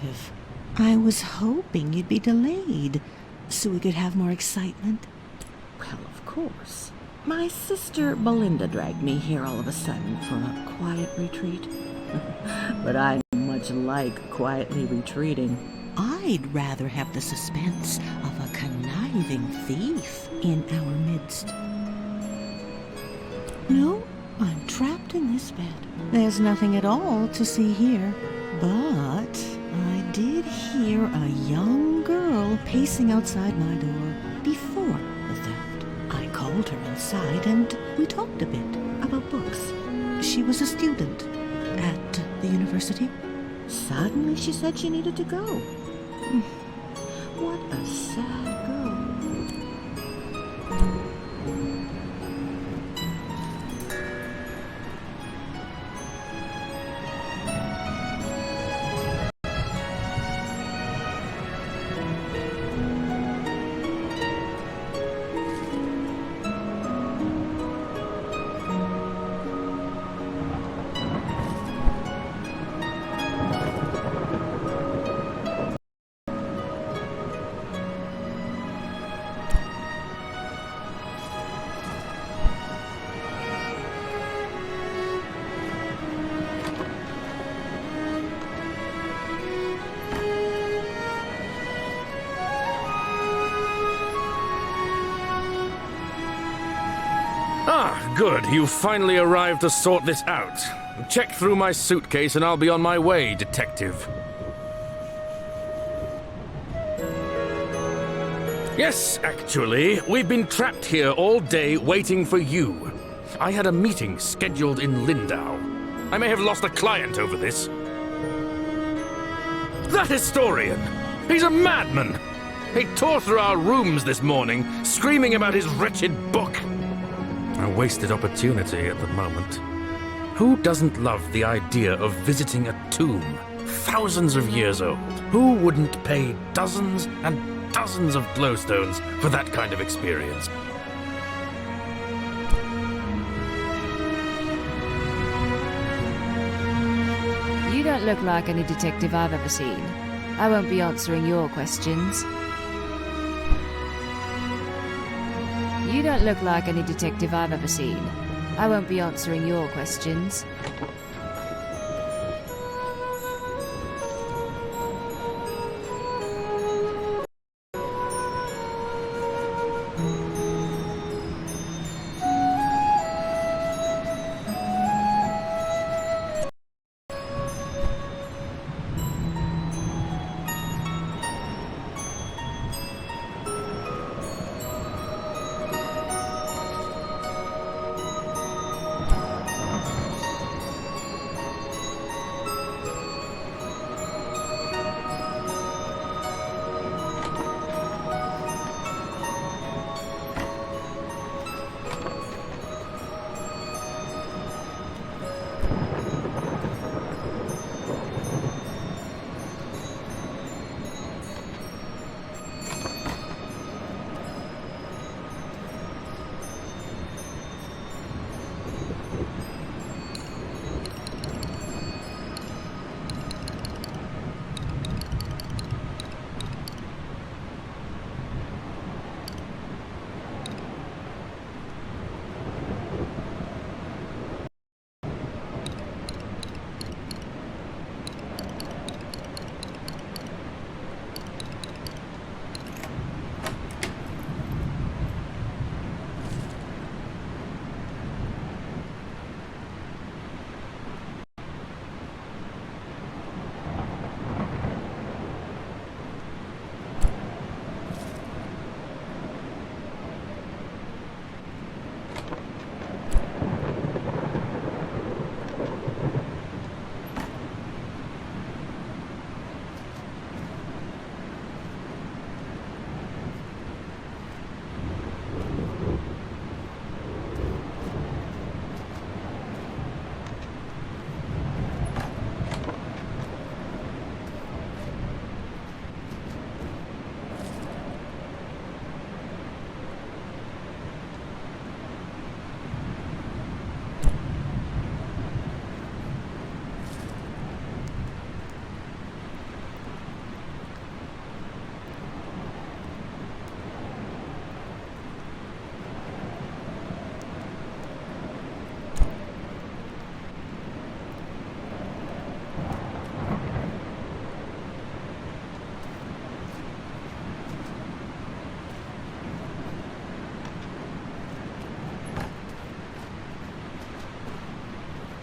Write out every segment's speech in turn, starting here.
detective. I was hoping you'd be delayed, so we could have more excitement. Well, of course. My sister Belinda dragged me here all of a sudden for a quiet retreat. But I much like quietly retreating. I'd rather have the suspense of a conniving thief in our midst. No, I'm trapped in this bed. There's nothing at all to see here. But I did hear a young girl pacing outside my door before the theft. I called her inside and we talked a bit about books. She was a student at the university. Suddenly she said she needed to go. What a sad girl. Ah, good. You've finally arrived to sort this out. Check through my suitcase and I'll be on my way, detective. Yes, actually, we've been trapped here all day waiting for you. I had a meeting scheduled in Lindau. I may have lost a client over this. That historian! He's a madman! He tore through our rooms this morning, screaming about his wretched book. A wasted opportunity at the moment. Who doesn't love the idea of visiting a tomb thousands of years old? Who wouldn't pay dozens and dozens of glowstones for that kind of experience? You don't look like any detective I've ever seen. I won't be answering your questions. You don't look like any detective I've ever seen. I won't be answering your questions.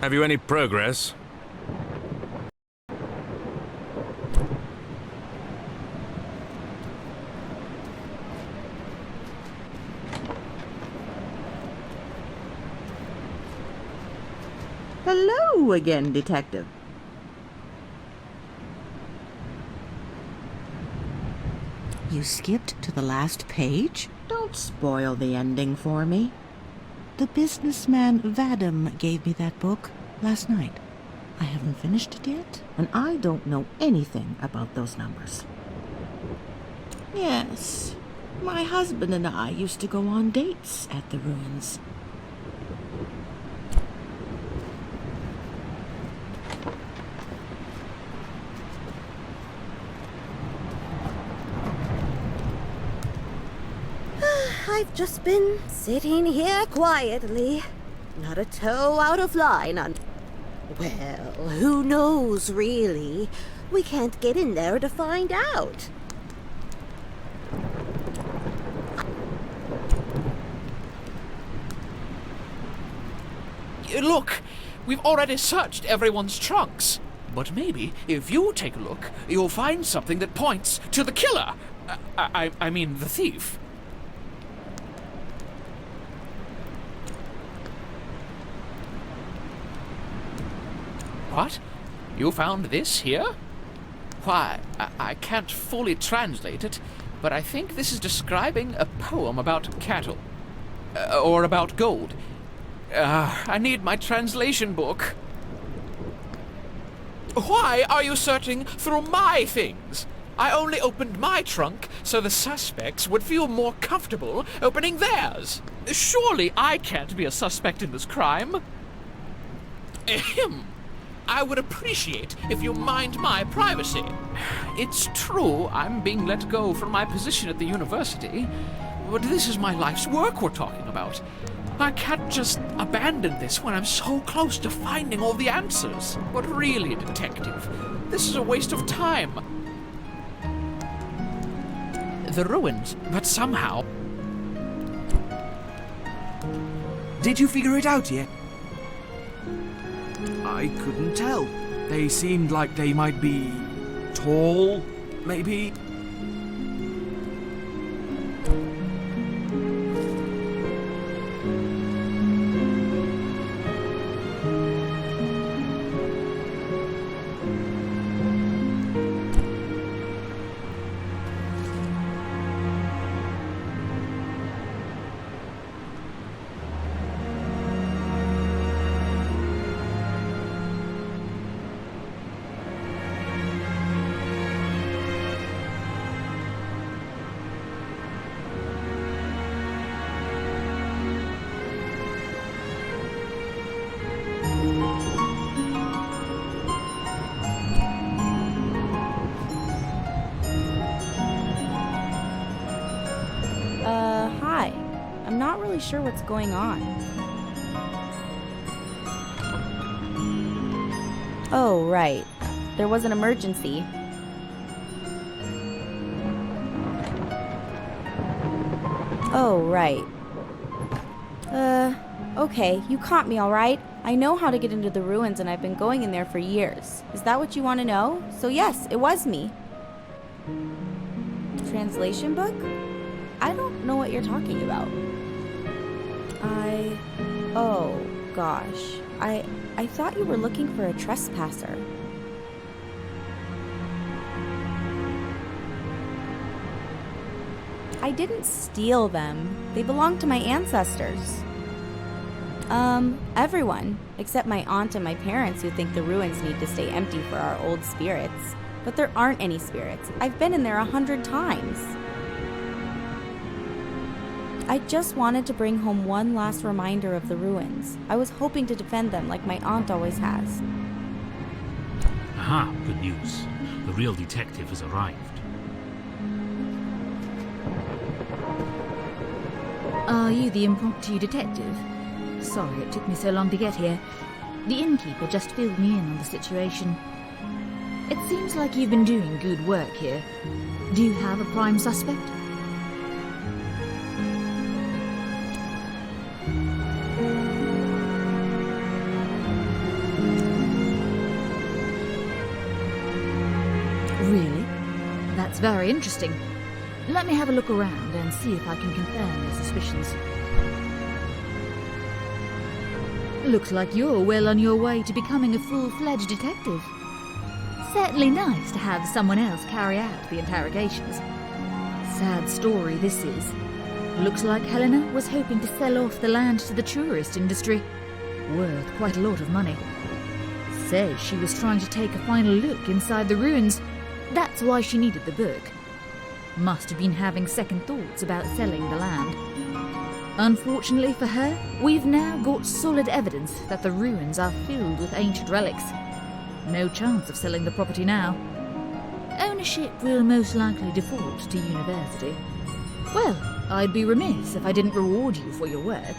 Have you any progress? Hello again, Detective. You skipped to the last page? Don't spoil the ending for me. The businessman Vadim gave me that book last night. I haven't finished it yet. And I don't know anything about those numbers. Yes, my husband and I used to go on dates at the ruins. I've just been sitting here quietly. Not a toe out of line on... Well, who knows, really? We can't get in there to find out. Look, we've already searched everyone's trunks. But maybe, if you take a look, you'll find something that points to the killer. I mean, the thief. What? You found this here? Why, I can't fully translate it, but I think this is describing a poem about cattle. Or about gold. I need my translation book. Why are you searching through my things? I only opened my trunk so the suspects would feel more comfortable opening theirs. Surely I can't be a suspect in this crime. Ahem. I would appreciate if you mind my privacy. It's true I'm being let go from my position at the university, but this is my life's work we're talking about. I can't just abandon this when I'm so close to finding all the answers. But really, detective, this is a waste of time. The ruins, but somehow... Did you figure it out yet? I couldn't tell. They seemed like they might be tall, maybe. Hi. I'm not really sure what's going on. Oh, right. There was an emergency. Oh, right. Okay, you caught me, alright? I know how to get into the ruins and I've been going in there for years. Is that what you want to know? So yes, it was me. Translation book? I don't know what you're talking about. Oh, gosh. I thought you were looking for a trespasser. I didn't steal them. They belong to my ancestors. Everyone, except my aunt and my parents who think the ruins need to stay empty for our old spirits. But there aren't any spirits. I've been in there 100 times. I just wanted to bring home one last reminder of the ruins. I was hoping to defend them like my aunt always has. Aha, good news. The real detective has arrived. Are you the impromptu detective? Sorry it took me so long to get here. The innkeeper just filled me in on the situation. It seems like you've been doing good work here. Do you have a prime suspect? Really? That's very interesting. Let me have a look around and see if I can confirm your suspicions. Looks like you're well on your way to becoming a full-fledged detective. Certainly nice to have someone else carry out the interrogations. Sad story this is. Looks like Helena was hoping to sell off the land to the tourist industry. Worth quite a lot of money. Says she was trying to take a final look inside the ruins. That's why she needed the book. Must have been having second thoughts about selling the land. Unfortunately for her, we've now got solid evidence that the ruins are filled with ancient relics. No chance of selling the property now. Ownership will most likely default to university. Well, I'd be remiss if I didn't reward you for your work.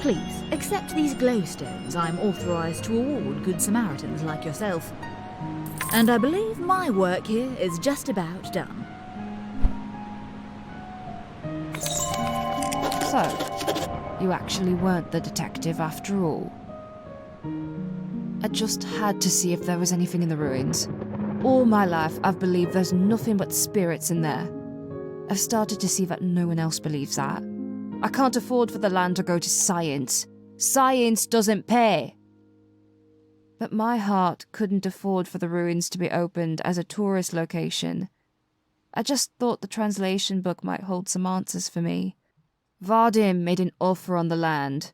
Please, accept these glowstones I'm authorized to award good Samaritans like yourself. And I believe my work here is just about done. So, you actually weren't the detective after all. I just had to see if there was anything in the ruins. All my life, I've believed there's nothing but spirits in there. I've started to see that no one else believes that. I can't afford for the land to go to science. Science doesn't pay. But my heart couldn't afford for the ruins to be opened as a tourist location. I just thought the translation book might hold some answers for me. Vadim made an offer on the land.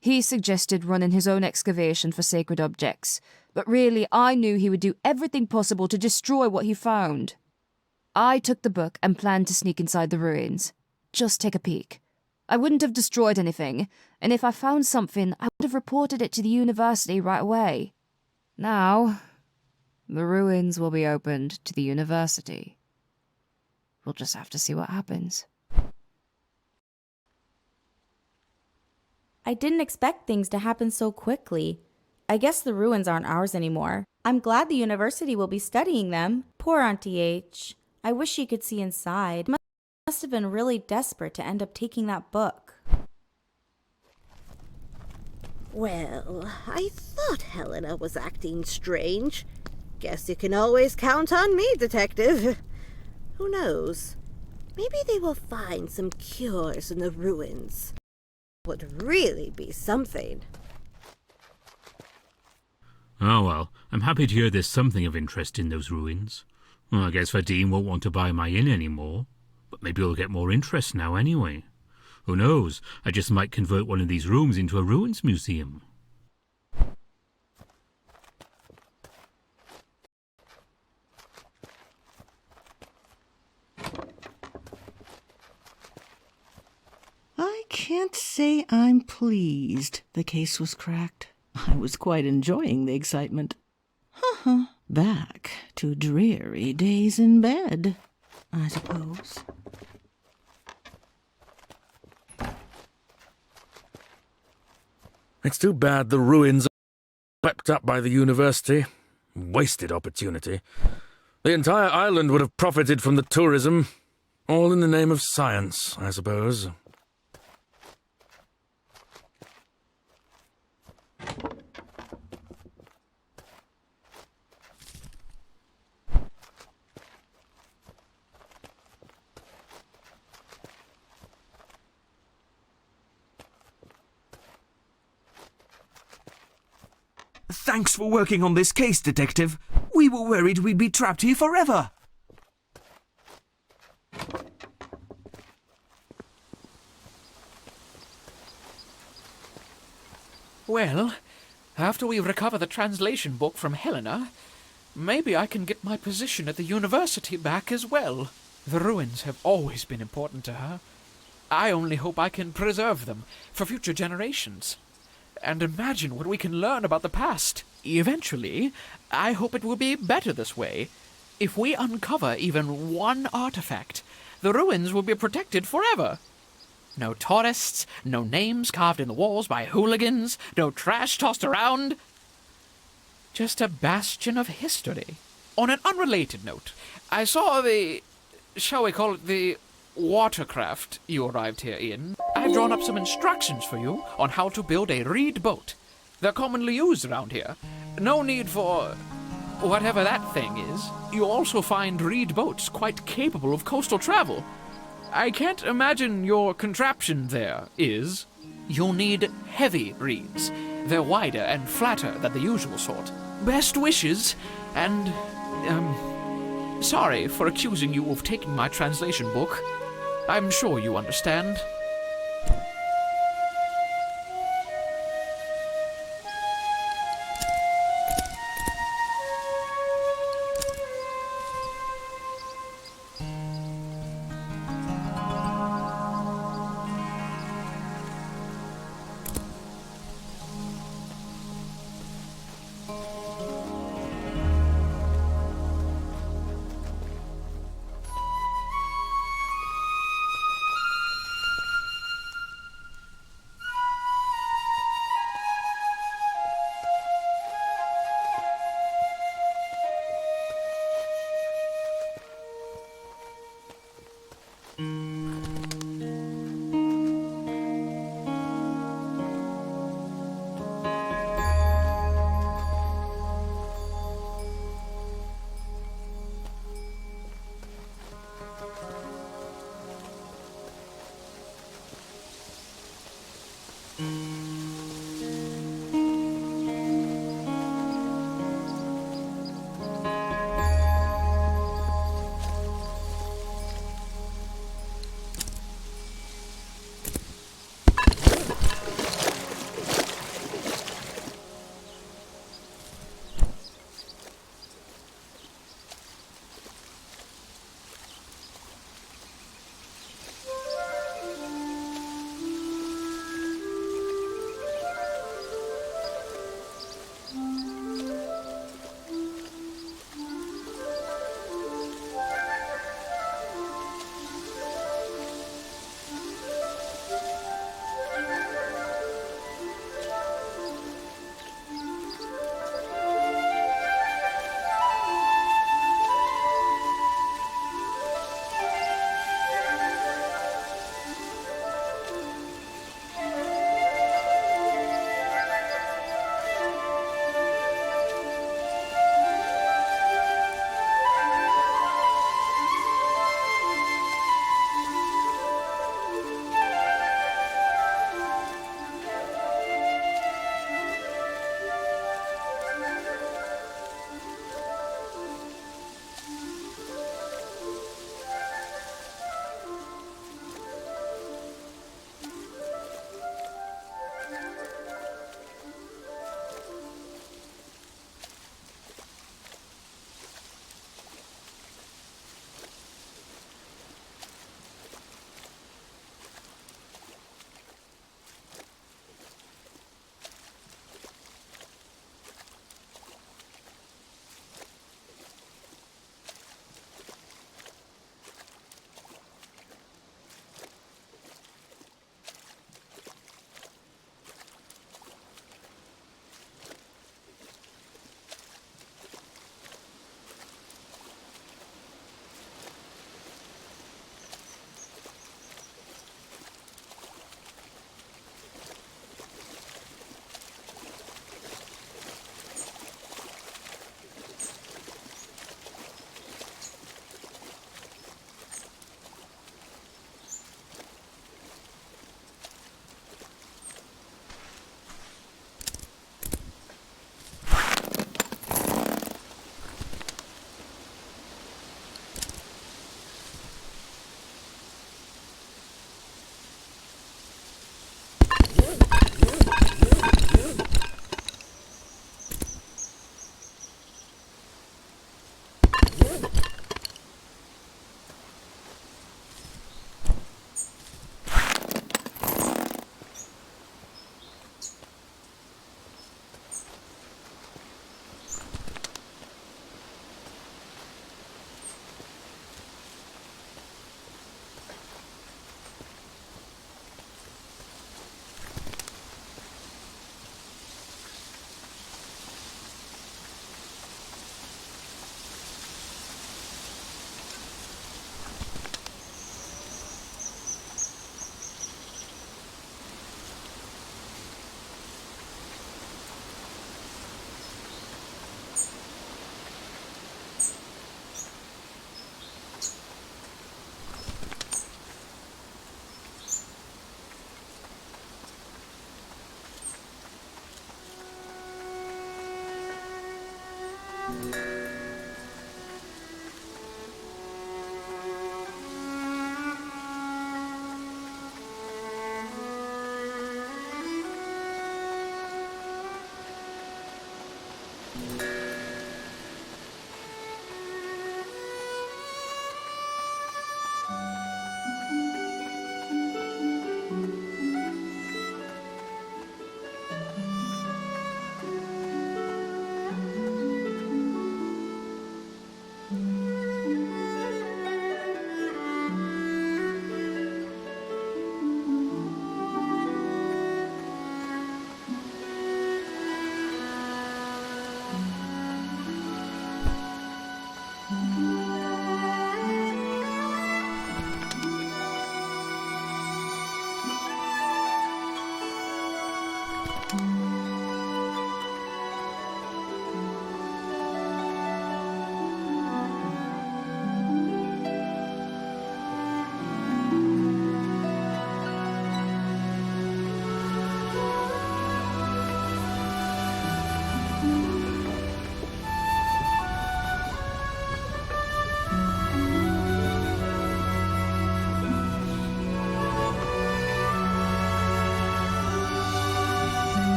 He suggested running his own excavation for sacred objects, but really I knew he would do everything possible to destroy what he found. I took the book and planned to sneak inside the ruins. Just take a peek. I wouldn't have destroyed anything, and if I found something, I would have reported it to the university right away. Now, the ruins will be opened to the university. We'll just have to see what happens. I didn't expect things to happen so quickly. I guess the ruins aren't ours anymore. I'm glad the university will be studying them. Poor Auntie H. I wish she could see inside. Must have been really desperate to end up taking that book. Well, I thought Helena was acting strange. Guess you can always count on me, Detective. Who knows? Maybe they will find some cures in the ruins. Would really be something. Oh well, I'm happy to hear there's something of interest in those ruins. Well, I guess Vadim won't want to buy my inn anymore, but maybe he'll get more interest now anyway. Who knows, I just might convert one of these rooms into a ruins museum. I can't say I'm pleased the case was cracked. I was quite enjoying the excitement. Back to dreary days in bed, I suppose. It's too bad the ruins are swept up by the university. Wasted opportunity. The entire island would have profited from the tourism. All in the name of science, I suppose. Thanks for working on this case, Detective. We were worried we'd be trapped here forever. Well, after we recover the translation book from Helena, maybe I can get my position at the university back as well. The ruins have always been important to her. I only hope I can preserve them for future generations. And imagine what we can learn about the past. Eventually, I hope it will be better this way. If we uncover even one artifact, the ruins will be protected forever. No tourists, no names carved in the walls by hooligans, no trash tossed around. Just a bastion of history. On an unrelated note, I saw shall we call it the watercraft you arrived here in. I've drawn up some instructions for you on how to build a reed boat. They're commonly used around here. No need for Whatever that thing is, you also find reed boats quite capable of coastal travel. I can't imagine your contraption there is. You'll need heavy reeds. They're wider and flatter than the usual sort. Best wishes, and, sorry for accusing you of taking my translation book. I'm sure you understand.